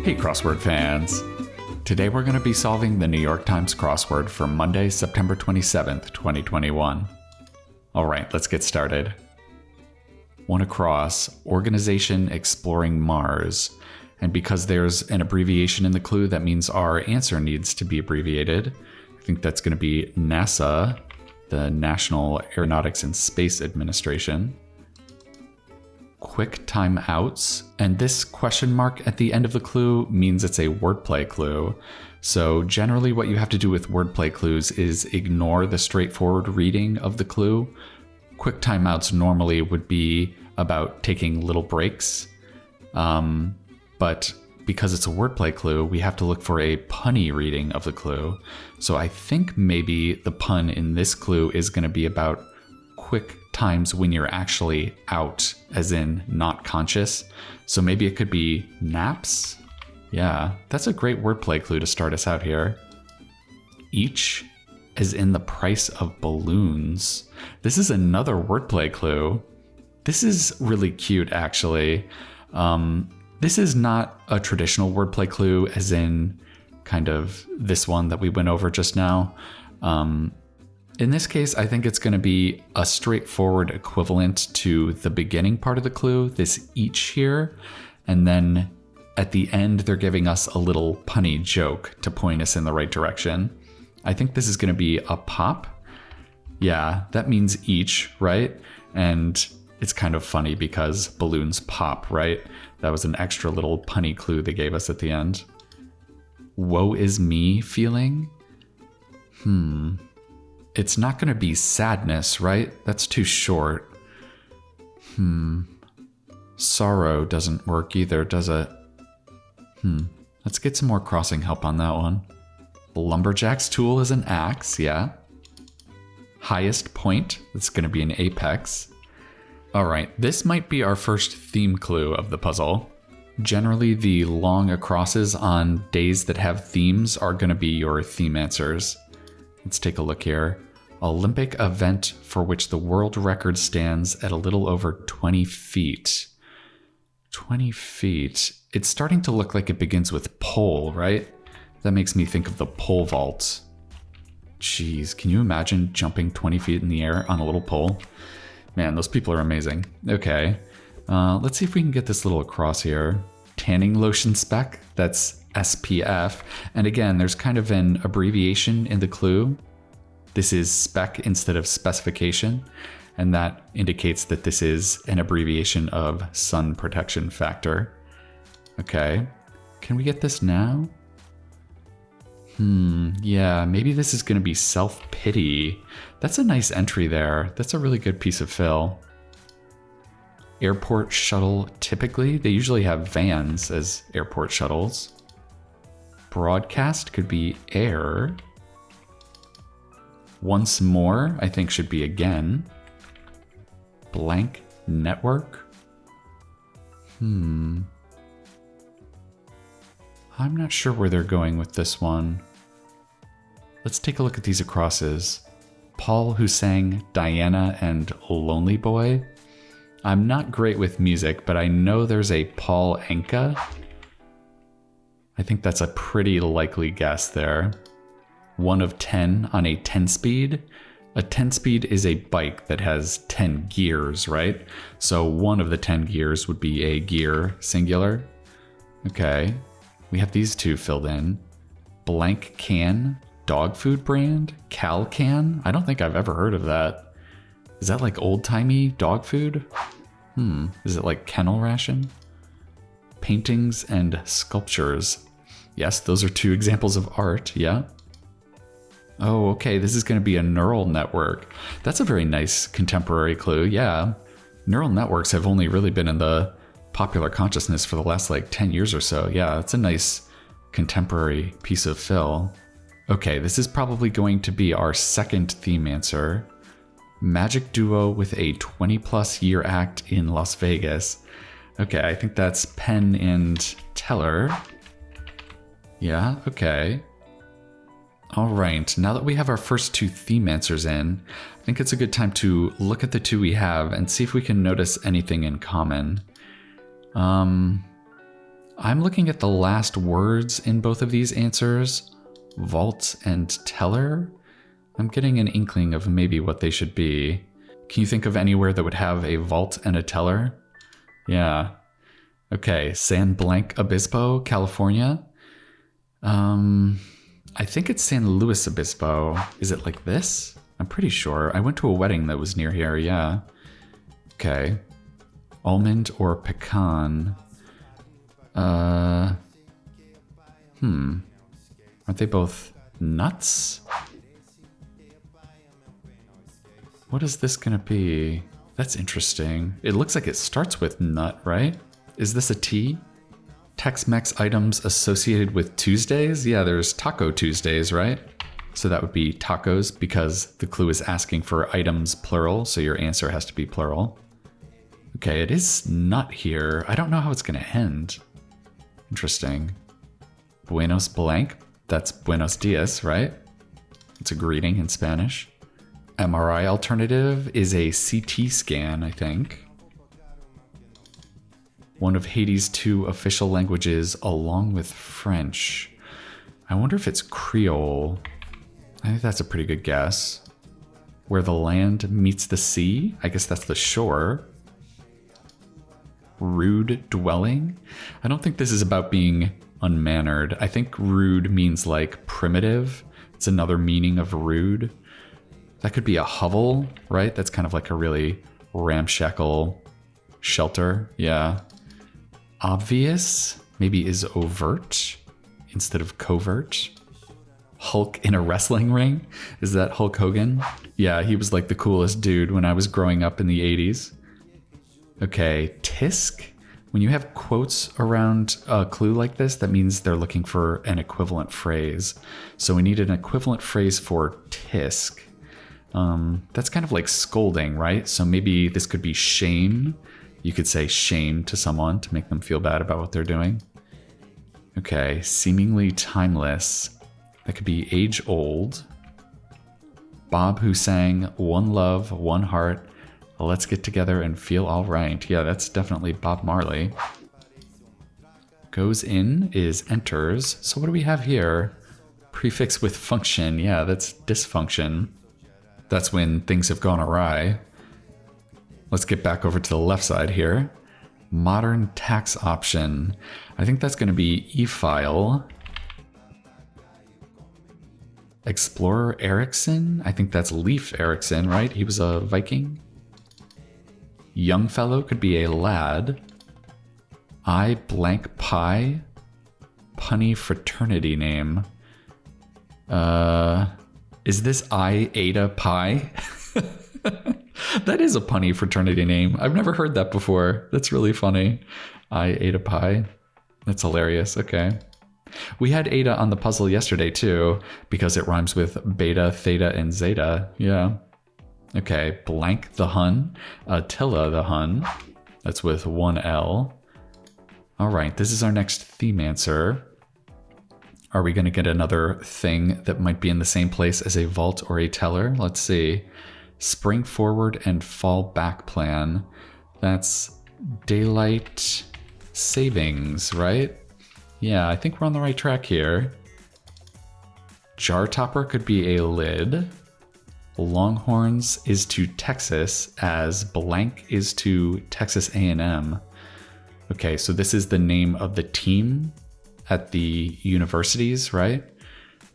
Hey crossword fans! Today we're going to be solving the New York Times crossword for Monday, September 27th, 2021. Alright, let's get started. One across, Organization Exploring Mars. And because there's an abbreviation in the clue, that means our answer needs to be abbreviated. I think that's going to be NASA, the National Aeronautics and Space Administration. Quick timeouts, and this question mark at the end of the clue means it's a wordplay clue. So generally what you have to do with wordplay clues is ignore the straightforward reading of the clue. Quick timeouts normally would be about taking little breaks, but because it's a wordplay clue, we have to look for a punny reading of the clue. So I think maybe the pun in this clue is going to be about quick times when you're actually out, as in not conscious. So maybe it could be naps. Yeah, that's a great wordplay clue to start us out here. Each, as in the price of balloons. This is another wordplay clue. This is really cute, actually. This is not a traditional wordplay clue, as in kind of this one that we went over just now. In this case, I think it's going to be a straightforward equivalent to the beginning part of the clue, this each here, and then at the end, they're giving us a little punny joke to point us in the right direction. I think this is going to be a pop. Yeah, that means each, right? And it's kind of funny because balloons pop, right? That was an extra little punny clue they gave us at the end. Woe is me feeling? It's not going to be sadness, right? That's too short. Sorrow doesn't work either, does it? Let's get some more crossing help on that one. Lumberjack's tool is an axe, yeah. Highest point, that's going to be an apex. Alright, this might be our first theme clue of the puzzle. Generally, the long acrosses on days that have themes are going to be your theme answers. Let's take a look here. Olympic event for which the world record stands at a little over 20 feet. 20 feet. It's starting to look like it begins with pole, right? That makes me think of the pole vault. Jeez, can you imagine jumping 20 feet in the air on a little pole? Man, those people are amazing. Okay, let's see if we can get this little across here. Tanning lotion spec, that's SPF. And again, there's kind of an abbreviation in the clue. This is spec instead of specification, and that indicates that this is an abbreviation of sun protection factor. Okay, can we get this now? Yeah, maybe this is going to be self-pity. That's a nice entry there. That's a really good piece of fill. Airport shuttle, typically, they usually have vans as airport shuttles. Broadcast could be air. Once more, I think should be again. Blank network. I'm not sure where they're going with this one. Let's take a look at these acrosses. Paul, who sang Diana and Lonely Boy. I'm not great with music, but I know there's a Paul Anka. I think that's a pretty likely guess there. 1 of 10 on a 10-speed. A 10-speed is a bike that has 10 gears, right? So one of the 10 gears would be a gear, singular. Okay, we have these two filled in. Blank can, dog food brand, Cal Can. I don't think I've ever heard of that. Is that like old-timey dog food? Is it like kennel ration? Paintings and sculptures. Yes, those are two examples of art, yeah. Oh, okay, this is going to be a neural network. That's a very nice contemporary clue, yeah. Neural networks have only really been in the popular consciousness for the last like 10 years or so. Yeah, it's a nice contemporary piece of fill. Okay, this is probably going to be our second theme answer. Magic duo with a 20-plus year act in Las Vegas. Okay, I think that's Penn and Teller. Yeah, okay. All right, now that we have our first two theme answers in, I think it's a good time to look at the two we have and see if we can notice anything in common. I'm looking at the last words in both of these answers, vault and teller. I'm getting an inkling of maybe what they should be. Can you think of anywhere that would have a vault and a teller? Yeah. Okay, San Blanc Obispo, California. I think it's San Luis Obispo. Is it like this? I'm pretty sure. I went to a wedding that was near here, yeah. Okay. Almond or pecan. Aren't they both nuts? What is this gonna be? That's interesting. It looks like it starts with nut, right? Is this a T? Tex-Mex items associated with Tuesdays? Yeah, there's Taco Tuesdays, right? So that would be tacos because the clue is asking for items plural, so your answer has to be plural. Okay, it is nut here. I don't know how it's gonna end. Interesting. Buenos blank, that's buenos dias, right? It's a greeting in Spanish. MRI alternative is a CT scan, I think. One of Haiti's 2 official languages along with French. I wonder if it's Creole. I think that's a pretty good guess. Where the land meets the sea? I guess that's the shore. Rude dwelling? I don't think this is about being unmannered. I think rude means like primitive. It's another meaning of rude. That could be a hovel, right? That's kind of like a really ramshackle shelter. Yeah. Obvious maybe is overt instead of covert. Hulk in a wrestling ring? Is that Hulk Hogan? Yeah, he was like the coolest dude when I was growing up in the 80s. Okay, tisk. When you have quotes around a clue like this, that means they're looking for an equivalent phrase. So we need an equivalent phrase for tisk. That's kind of like scolding, right? So maybe this could be shame. You could say shame to someone to make them feel bad about what they're doing. Okay, seemingly timeless. That could be age old. Bob who sang One Love, One Heart, Let's Get Together and Feel All Right. Yeah, that's definitely Bob Marley. Goes in is enters. So what do we have here? Prefix with function. Yeah, that's dysfunction. That's when things have gone awry. Let's get back over to the left side here. Modern tax option. I think that's going to be e-file. Explorer Ericsson. I think that's Leif Erikson, right? He was a Viking. Young fellow could be a lad. I blank pie. Punny fraternity name. Is this I Ada Pie? That is a punny fraternity name. I've never heard that before. That's really funny. I Ada Pie. That's hilarious. Okay. We had Ada on the puzzle yesterday too, because it rhymes with beta, theta, and zeta. Yeah. Okay. Blank the Hun. Attila the Hun. That's with one L. All right. This is our next theme answer. Are we going to get another thing that might be in the same place as a vault or a teller? Let's see. Spring forward and fall back plan. That's daylight savings, right? Yeah, I think we're on the right track here. Jar topper could be a lid. Longhorns is to Texas as blank is to Texas A&M. Okay, so this is the name of the team at the universities, right?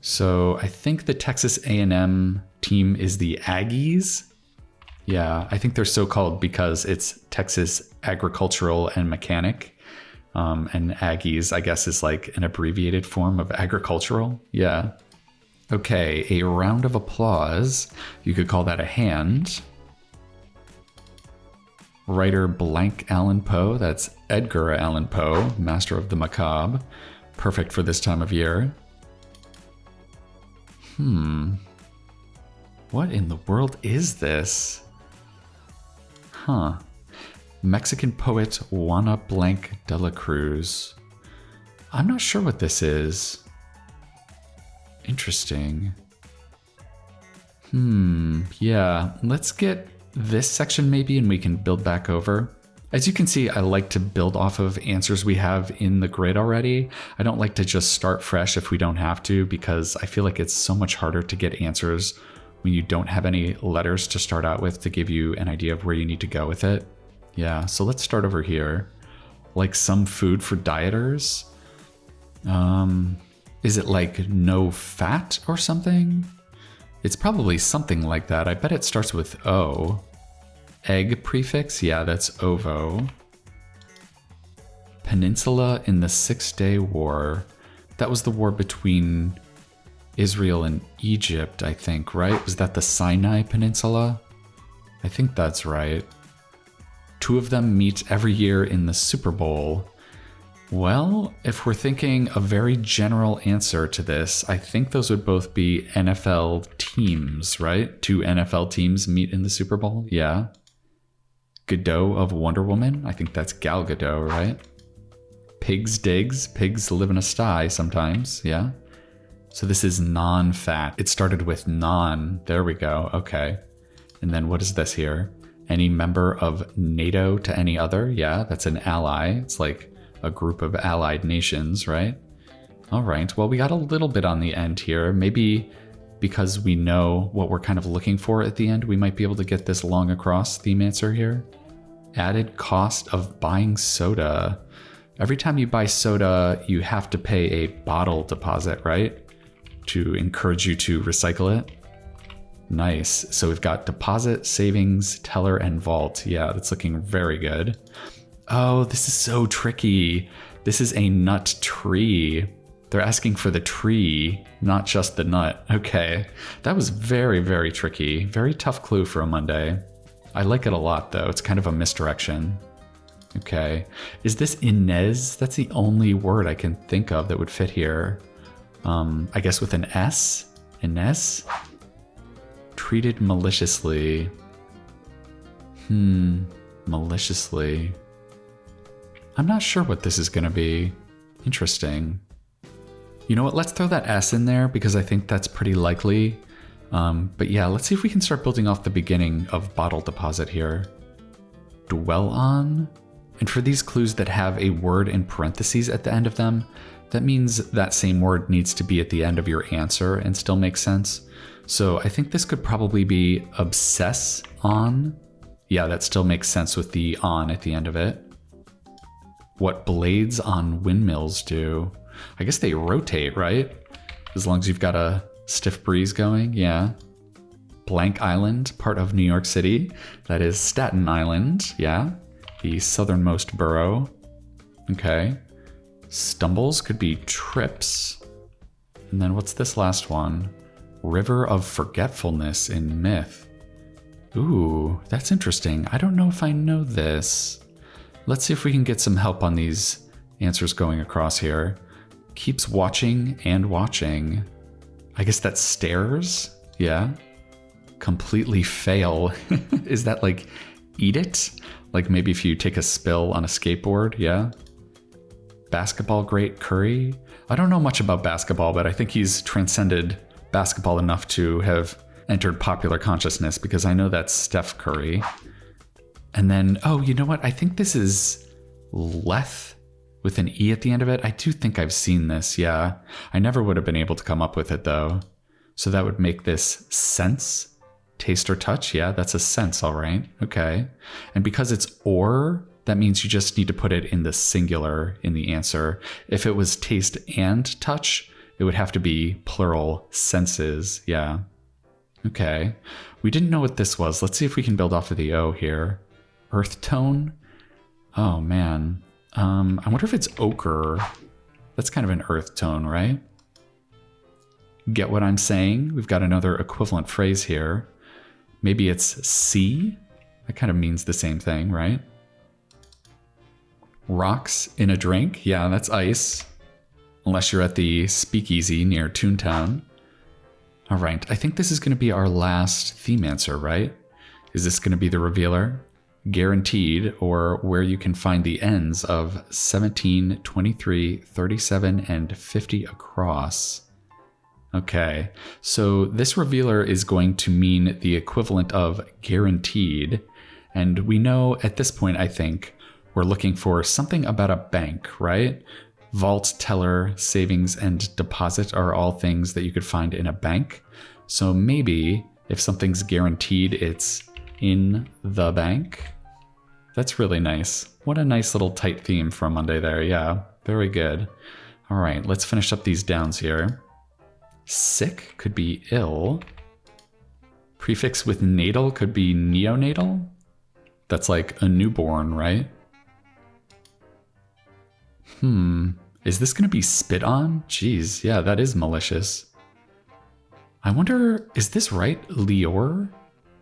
So I think the Texas A&M team is the Aggies. Yeah, I think they're so called because it's Texas Agricultural and Mechanic. And Aggies, I guess, is like an abbreviated form of agricultural. Yeah. Okay, a round of applause. You could call that a hand. Writer blank Allan Poe. That's Edgar Allan Poe, master of the macabre. Perfect for this time of year. What in the world is this? Huh. Mexican poet Juana Blanc de la Cruz. I'm not sure what this is. Interesting. Yeah, let's get this section maybe and we can build back over. As you can see, I like to build off of answers we have in the grid already. I don't like to just start fresh if we don't have to, because I feel like it's so much harder to get answers when you don't have any letters to start out with to give you an idea of where you need to go with it. Yeah, so let's start over here. Like some food for dieters. Is it like no fat or something? It's probably something like that. I bet it starts with O. Egg prefix? Yeah, that's ovo. Peninsula in the 6-Day War. That was the war between Israel and Egypt, I think, right? Was that the Sinai Peninsula? I think that's right. 2 of them meet every year in the Super Bowl. Well, if we're thinking a very general answer to this, I think those would both be NFL teams, right? 2 NFL teams meet in the Super Bowl, yeah. Gadot of Wonder Woman, I think that's Gal Gadot, right? Pigs digs, pigs live in a sty sometimes, yeah. So this is non-fat. It started with non, there we go, okay. And then what is this here? Any member of NATO to any other, yeah, that's an ally. It's like a group of allied nations, right? All right, well, we got a little bit on the end here. Maybe because we know what we're kind of looking for at the end, we might be able to get this long across theme answer here. Added cost of buying soda. Every time you buy soda, you have to pay a bottle deposit, right? To encourage you to recycle it. Nice. So we've got deposit, savings, teller, and vault. Yeah, that's looking very good. Oh, this is so tricky. This is a nut tree. They're asking for the tree, not just the nut. Okay, that was very, very tricky. Very tough clue for a Monday. I like it a lot, though. It's kind of a misdirection. Okay, is this Inez? That's the only word I can think of that would fit here. I guess with an S? Inez? Treated maliciously. Maliciously. I'm not sure what this is going to be. Interesting. You know what? Let's throw that S in there because I think that's pretty likely. But yeah, let's see if we can start building off the beginning of bottle deposit here. Dwell on. And for these clues that have a word in parentheses at the end of them, that means that same word needs to be at the end of your answer and still make sense. So I think this could probably be obsess on. Yeah, that still makes sense with the on at the end of it. What blades on windmills do. I guess they rotate, right? As long as you've got a stiff breeze going, yeah. Blank Island, part of New York City. That is Staten Island, yeah. The southernmost borough. Okay. Stumbles could be trips. And then what's this last one? River of Forgetfulness in Myth. Ooh, that's interesting. I don't know if I know this. Let's see if we can get some help on these answers going across here. Keeps watching and watching. I guess that's stairs? Yeah. Completely fail. Is that like eat it? Like maybe if you take a spill on a skateboard, yeah. Basketball great Curry. I don't know much about basketball, but I think he's transcended basketball enough to have entered popular consciousness because I know that's Steph Curry. And then, oh, you know what? I think this is Leth with an E at the end of it. I do think I've seen this, yeah. I never would have been able to come up with it though. So that would make this sense. Taste or touch, yeah, that's a sense, all right. Okay. And because it's or, that means you just need to put it in the singular in the answer. If it was taste and touch, it would have to be plural senses, yeah. Okay. We didn't know what this was. Let's see if we can build off of the O here. Earth tone? Oh man. I wonder if it's ochre. That's kind of an earth tone, right? Get what I'm saying? We've got another equivalent phrase here. Maybe it's sea? That kind of means the same thing, right? Rocks in a drink? Yeah, that's ice. Unless you're at the speakeasy near Toontown. All right, I think this is going to be our last theme answer, right? Is this going to be the revealer? Guaranteed, or where you can find the ends of 17, 23, 37, and 50 across. Okay, so this revealer is going to mean the equivalent of guaranteed. And we know at this point, I think, we're looking for something about a bank, right? Vault, teller, savings, and deposit are all things that you could find in a bank. So maybe if something's guaranteed, it's in the bank. That's really nice. What a nice little tight theme for Monday there. Yeah, very good. All right, let's finish up these downs here. Sick could be ill. Prefix with natal could be neonatal. That's like a newborn, right? Is this going to be spit on? Jeez, yeah, that is malicious. I wonder, is this right? Leor?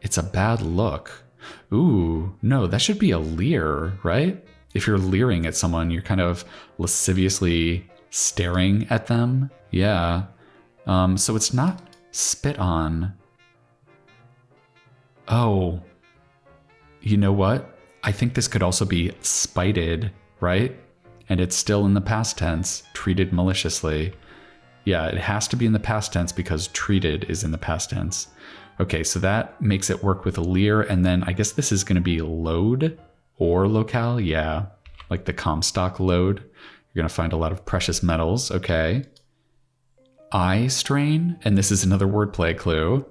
It's a bad look. Ooh, no, that should be a leer, right? If you're leering at someone, you're kind of lasciviously staring at them. Yeah. So it's not spit on. Oh, you know what? I think this could also be spited, right? And it's still in the past tense, treated maliciously. Yeah, it has to be in the past tense because treated is in the past tense. Okay, so that makes it work with a leer, and then I guess this is going to be load or locale. Yeah, like the Comstock load. You're going to find a lot of precious metals. Okay. Eye strain, and this is another wordplay clue.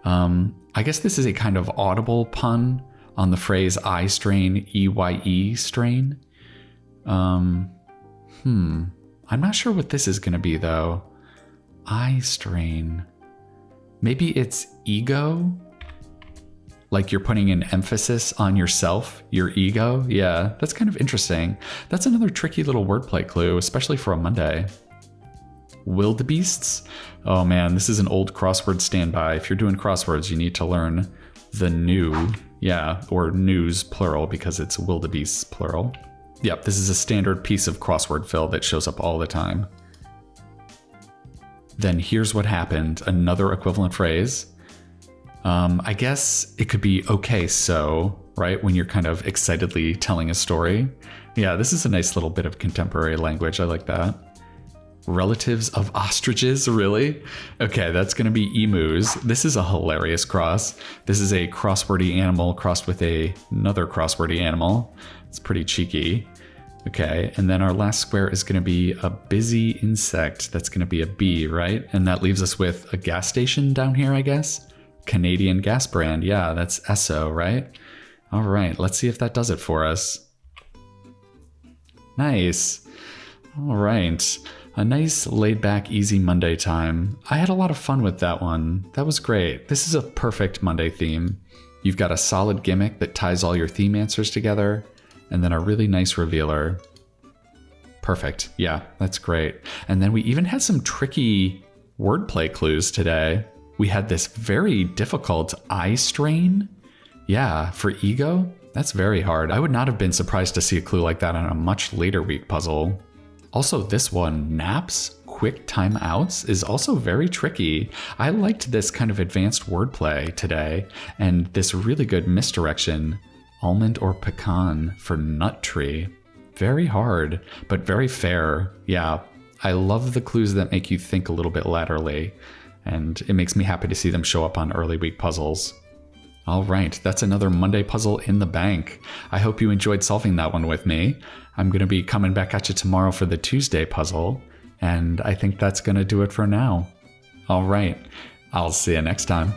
I guess this is a kind of audible pun on the phrase eye strain, EYE strain. I'm not sure what this is going to be, though. Eye strain. Maybe it's ego? Like you're putting an emphasis on yourself, your ego? Yeah, that's kind of interesting. That's another tricky little wordplay clue, especially for a Monday. Wildebeests? Oh man, this is an old crossword standby. If you're doing crosswords, you need to learn the new, yeah, or news plural because it's wildebeests plural. Yep, this is a standard piece of crossword fill that shows up all the time. Then here's what happened, another equivalent phrase. I guess it could be okay, so, right? When you're kind of excitedly telling a story. Yeah, this is a nice little bit of contemporary language. I like that. Relatives of ostriches, really? Okay, that's going to be emus. This is a hilarious cross. This is a crosswordy animal crossed with another crosswordy animal. It's pretty cheeky. Okay, and then our last square is going to be a busy insect. That's going to be a bee, right? And that leaves us with a gas station down here, I guess? Canadian gas brand. Yeah, that's Esso, right? All right, let's see if that does it for us. Nice. All right. A nice laid-back, easy Monday time. I had a lot of fun with that one. That was great. This is a perfect Monday theme. You've got a solid gimmick that ties all your theme answers together, and then a really nice revealer. Perfect. Yeah, that's great. And then we even had some tricky wordplay clues today. We had this very difficult eye strain. Yeah, for ego, that's very hard. I would not have been surprised to see a clue like that on a much later week puzzle. Also, this one, naps, quick timeouts, is also very tricky. I liked this kind of advanced wordplay today, and this really good misdirection, almond or pecan for nut tree. Very hard, but very fair. Yeah, I love the clues that make you think a little bit laterally, and it makes me happy to see them show up on early week puzzles. All right, that's another Monday puzzle in the bank. I hope you enjoyed solving that one with me. I'm going to be coming back at you tomorrow for the Tuesday puzzle, and I think that's going to do it for now. All right, I'll see you next time.